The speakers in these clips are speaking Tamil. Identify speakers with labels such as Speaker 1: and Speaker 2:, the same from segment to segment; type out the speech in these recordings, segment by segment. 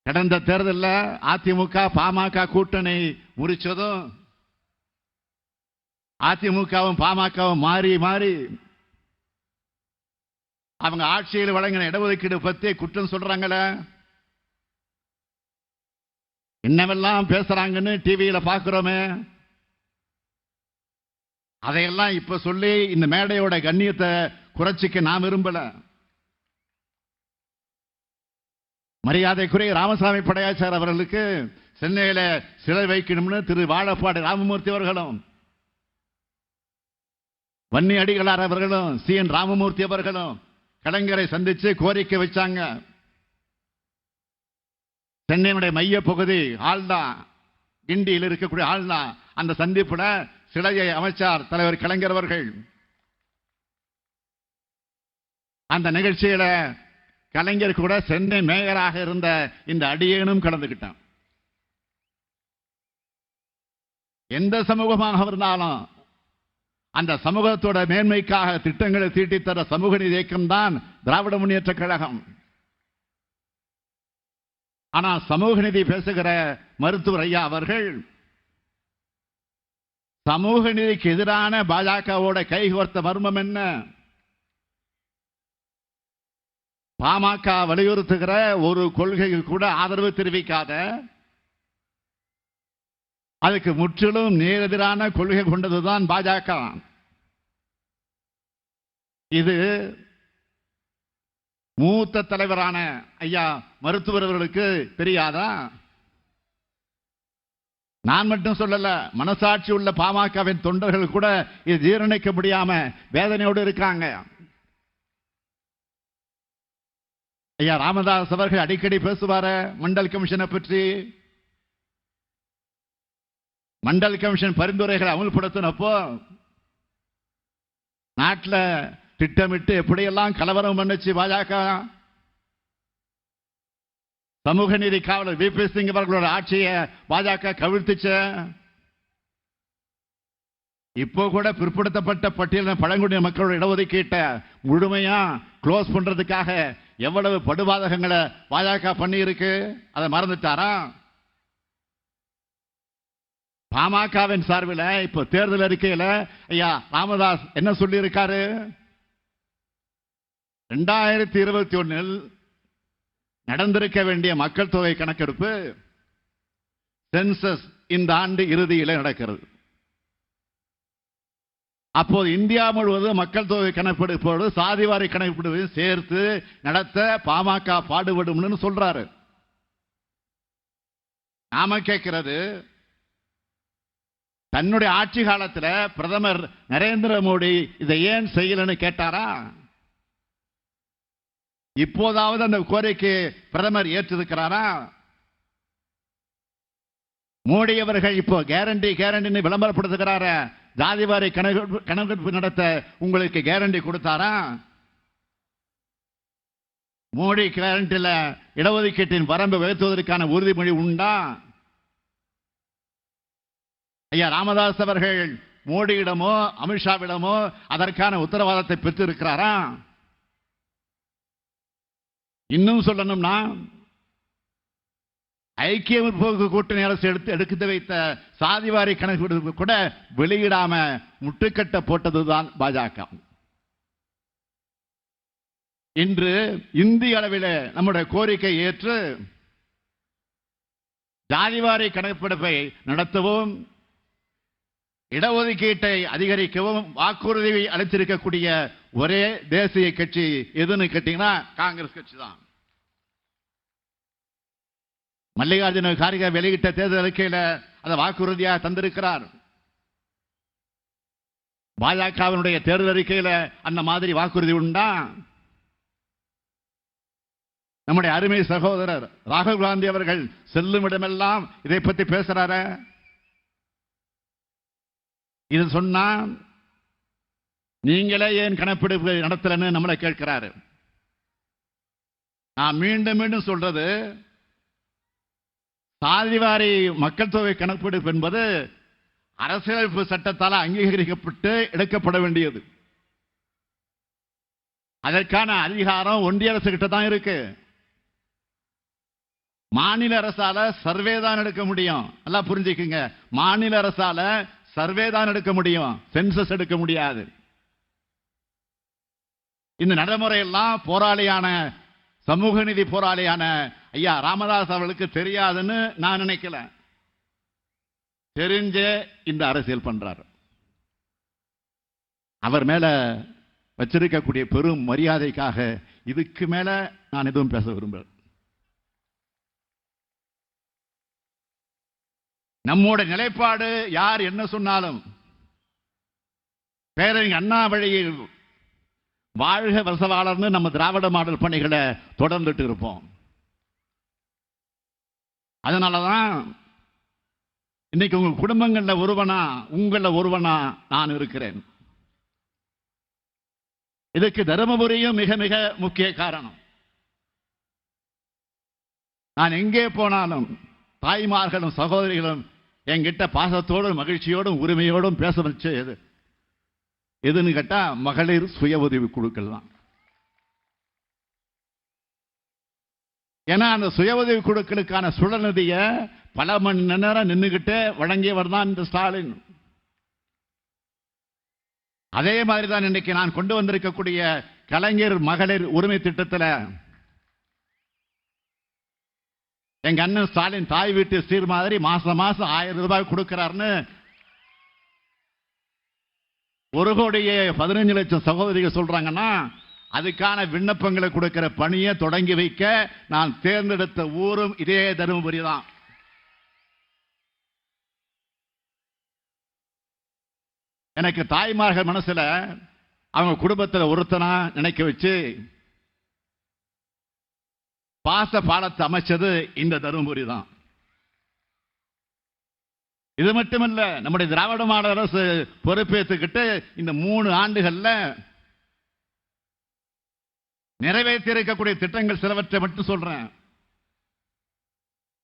Speaker 1: கடந்த தேர்தலில் அதிமுக பாமக கூட்டணி முறிச்சதும் அதிமுகவும் பாமகவும் மாறி மாறி அவங்க ஆட்சியில் வழங்கின இடஒதுக்கீடு பத்தி குற்றம் சொல்றாங்களே, என்னவெல்லாம் பேசுறாங்கன்னு டிவியில பாக்குறோமே, அதையெல்லாம் இப்ப சொல்லி இந்த மேடையோட கண்ணியத்தை குறைச்சிக்க நான் விரும்பல. மரியாதைக்குரிய ராமசாமி படையாச்சார் அவர்களுக்கு சென்னையில சிலை வைக்கணும்னு திரு வாழப்பாடி ராமமூர்த்தி அவர்களும், வன்னி அடிகளார் அவர்களும், CN ராமமூர்த்தி அவர்களும் கலைஞரை சந்திச்சு கோரிக்கை வச்சாங்க. சென்னையினுடைய மைய பகுதி ஆழ்தா, கிண்டியில் இருக்கக்கூடிய ஆழ்தா, அந்த சந்திப்புல சிலையை அமைச்சார் தலைவர் கலைஞர் அவர்கள். அந்த நிகழ்ச்சியில கலைஞர் கூட சென்னை மேயராக இருந்த இந்த அடியேனும் கலந்துகிட்டான். எந்த சமூகமாக இருந்தாலும் அந்த சமூகத்தோட மேன்மைக்காக திட்டங்களை தீட்டித்தர சமூக நீதி இயக்கம் தான் திராவிட முன்னேற்ற கழகம். ஆனா சமூக நீதி பேசுகிற மருத்துவர் ஐயா அவர்கள் சமூக நீதிக்கு எதிரான பாஜகவோட கைகோர்த்த மர்மம் என்ன? பாமக வலியுறுத்துகிற ஒரு கொள்கைக்கு கூட ஆதரவு தெரிவிக்காத, அதுக்கு முற்றிலும் நேரெதிரான கொள்கை கொண்டதுதான் பாஜக. இது மூத்த தலைவரான ஐயா மருத்துவர் அவர்களுக்கு தெரியாதா? நான் மட்டும் சொல்லல, மனசாட்சி உள்ள பாமகவின் தொண்டர்கள் கூட இது ஜீரணிக்க முடியாம வேதனையோடு இருக்காங்க. ஐயா ராமதாஸ் அவர்கள் அடிக்கடி பேசுவாரு மண்டல் கமிஷனை பற்றி. மண்டல் கமிஷன் பரிந்துரைகளை அமல்படுத்தினப்போ நாட்டில் திட்டமிட்டு எப்படியெல்லாம் கலவரம் பண்ணுச்சு பாஜக. சமூக நீதி காவலர் VP சிங் அவர்களோட ஆட்சியை பாஜக கவிழ்த்துச்சு. இப்போ கூட பிற்படுத்தப்பட்ட பட்டியலின பழங்குடியின மக்களோட இடஒதுக்கீட்டை முழுமையா க்ளோஸ் பண்றதுக்காக எவ்வளவு படுபாதகங்களை பாஜக பண்ணி இருக்கு, அதை மறந்துட்டாரா? பாமகவின் சார்பில் இப்போ தேர்தல் அறிக்கையில ஐயா ராமதாஸ் என்ன சொல்லி இருக்காரு? 2021 நடந்திருக்க வேண்டிய மக்கள் தொகை கணக்கெடுப்பு சென்சஸ் இந்த ஆண்டு இறுதியில் நடக்கிறது. அப்போது இந்தியா முழுவதும் மக்கள் தொகை கணக்கெடுப்போடு சாதிவாரி கணக்கெடுப்பையும் சேர்த்து நடத்த பாமக பாடுபடும் சொல்றாரு. நாம கேட்கிறது, தன்னுடைய ஆட்சி காலத்தில் பிரதமர் நரேந்திர மோடி இதை ஏன் செய்யலன்னு கேட்டாரா? இப்போதாவது அந்த கோரிக்கை பிரதமர் ஏற்றிருக்கிறாரா? மோடி அவர்கள் இப்போ கேரண்டி கேரண்டி விளம்பரப்படுத்துகிறார, ஜாதிவாரி கணக்கெடுப்பு நடத்த உங்களுக்கு கேரண்டி கொடுத்தாரா? மோடி கேரண்டில இடஒதுக்கீட்டின் வரம்பு உயர்த்துவதற்கான உறுதிமொழி உண்டா? ஐயா ராமதாஸ் அவர்கள் மோடியிடமோ அமித்ஷாவிடமோ அதற்கான உத்தரவாதத்தை பெற்றிருக்கிறாரா? இன்னும் சொல்லணும்னா, ஐக்கிய முற்போக்கு கூட்டணி அரசு எடுத்து வைத்த சாதிவாரி கணக்கெடுப்பு கூட வெளியிடாம முட்டுக்கட்ட போட்டதுதான் பாஜக. இன்று இந்திய அளவில் நம்முடைய கோரிக்கை ஏற்று ஜாதிவாரி கணக்கெடுப்பை நடத்தவும் இடஒதுக்கீட்டை அதிகரிக்கவும் வாக்குறுதி அளித்திருக்கக்கூடிய ஒரே தேசிய கட்சி எதுன்னு கேட்டீங்கன்னா காங்கிரஸ் கட்சி தான். மல்லிகார்ஜுன கார்கே வெளியிட்ட தேர்தல் அறிக்கையில அதை வாக்குறுதியா தந்திருக்கிறார். பாஜகவினுடைய தேர்தல் அறிக்கையில அந்த மாதிரி வாக்குறுதி உண்டா? நம்முடைய அருமை சகோதரர் ராகுல் காந்தி அவர்கள் செல்லும் இடமெல்லாம் இதை பற்றி பேசுறாரு. இது சொன்னா நீங்களே ஏன் கணக்கெடுப்பு நடத்தலன்னு நம்மளை கேட்கிறாரு. நான் மீண்டும் மீண்டும் சொல்றது, சாதிவாரி மக்கள் தொகை கணக்கெடுப்பு என்பது அரசியலமைப்பு சட்டத்தால் அங்கீகரிக்கப்பட்டு எடுக்கப்பட வேண்டியது. அதற்கான அதிகாரம் ஒன்றிய அரசு கிட்ட தான் இருக்கு. மாநில அரசால சர்வே தான் எடுக்க முடியும். நல்லா புரிஞ்சுக்குங்க, மாநில அரசால சர்வே தான் எடுக்க முடியும், சென்சஸ் எடுக்க முடியாது. இந்த நடைமுறையெல்லாம் போராளியான சமூக நீதி போராளியான ஐயா ராமதாஸ் அவர்களுக்கு தெரியாதுன்னு நான் நினைக்கல. தெரிஞ்ச இந்த அரசியல் பண்றாரு. அவர் மேல வச்சிருக்கக்கூடிய பெரும் மரியாதைக்காக இதுக்கு மேல நான் எதுவும் பேச விரும்பல. நம்மோட நிலைப்பாடு யார் என்ன சொன்னாலும் பேரறிஞர் அண்ணா வழியில் வாழ்க வசவாளர்னு நம்ம திராவிட மாடல் பணிகளை தொடர்ந்துட்டு இருப்போம். அதனாலதான் இன்னைக்கு உங்க குடும்பங்கள்ல ஒருவனா நான் இருக்கிறேன். இதுக்கு தருமபுரியும் மிக மிக முக்கிய காரணம். நான் எங்கே போனாலும் தாய்மார்களும் சகோதரிகளும் என்கிட்ட பாசத்தோடும் மகிழ்ச்சியோடும் உரிமையோடும் பேச வச்சு எதுன்னு கேட்டா மகளிர் சுய உதவி குழுக்கள் தான். ஏன்னா அந்த சுய உதவி குழுக்களுக்கான சுழநிதிய பல மணி நேரம் நின்றுகிட்டு வழங்கியவர் தான் இந்த ஸ்டாலின். அதே மாதிரிதான் இன்னைக்கு நான் கொண்டு வந்திருக்கக்கூடிய கலைஞர் மகளிர் உரிமை திட்டத்தில் எங்க அண்ணன் ஸ்டாலின் தாய் வீட்டு சீர் மாதிரி மாசம் 1000 ரூபாய் கொடுக்கிறார்னு 1,15,00,000 சகோதரிகள் சொல்றாங்கன்னா அதுக்கான விண்ணப்பங்களை கொடுக்கிற பணியை தொடங்கி வைக்க நான் தேர்ந்தெடுத்த ஊரும் இதே தருமபுரி தான். எனக்கு தாய்மார்கள் மனசுல அவங்க குடும்பத்தில் ஒருத்தனா நினைக்க வச்சு பாச பாலத்தை அமைச்சது இந்த தருமபுரி தான். இது மட்டுமல்ல, நம்முடைய திராவிட மாடல் அரசு பொறுப்பேற்றுக்கிட்டு இந்த 3 ஆண்டுகள்ல நிறைவேற்றி இருக்கக்கூடிய திட்டங்கள் சிலவற்றை மட்டும் சொல்றேன்.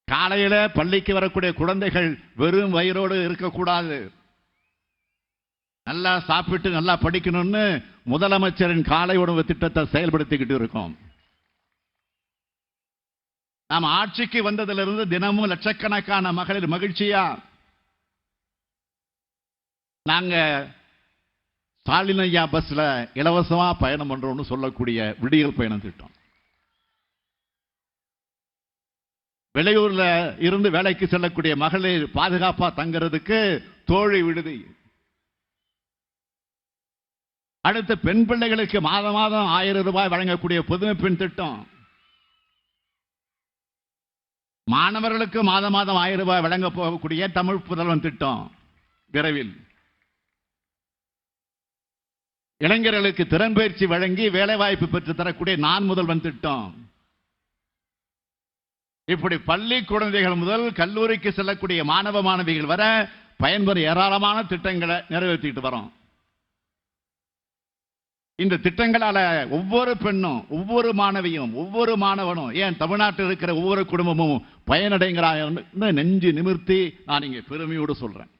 Speaker 1: காலையில பள்ளிக்கு வரக்கூடிய குழந்தைகள் வெறும் வயிறோடு இருக்கக்கூடாது, நல்லா சாப்பிட்டு நல்லா படிக்கணும்னு முதலமைச்சரின் காலை உணவு திட்டத்தை செயல்படுத்திக்கிட்டு இருக்கோம். நாம் ஆட்சிக்கு வந்ததிலிருந்து தினமும் லட்சக்கணக்கான மகளிர் மகிழ்ச்சியா நாங்க ஸ்டாலின் ஐயா பஸ்ல இலவசமா பயணம் பண்றோம்னு சொல்லக்கூடிய விடியல் பயணம் திட்டம். வெளியூர்ல இருந்து வேலைக்கு செல்லக்கூடிய மகளிர் பாதுகாப்பா தங்கிறதுக்கு தோழி விடுதி. அடுத்து பெண் பிள்ளைகளுக்கு மாதம் 1000 ரூபாய் வழங்கக்கூடிய புதுமை பெண் திட்டம். மாணவர்களுக்கு மாதம் 1000 ரூபாய் வழங்க போகக்கூடிய தமிழ் புதல்வன் திட்டம் விரைவில். இளைஞர்களுக்கு திறன் பயிற்சி வழங்கி வேலை வாய்ப்பு பெற்று தரக்கூடிய நான் முதல்வன் திட்டம். இப்படி பள்ளி குழந்தைகள் முதல் கல்லூரிக்கு செல்லக்கூடிய மாணவ மாணவிகள் வர பயன்பெறும் ஏராளமான திட்டங்களை நிறைவேற்றிட்டு வரோம். இந்த திட்டங்களால ஒவ்வொரு பெண்ணும், ஒவ்வொரு மாணவியும், ஒவ்வொரு மாணவனும், ஏன் தமிழ்நாட்டில் இருக்கிற ஒவ்வொரு குடும்பமும் பயனடைகிறாங்க. நெஞ்சு நிமிர்த்தி நான் இங்கே பெருமையோடு சொல்றேன்.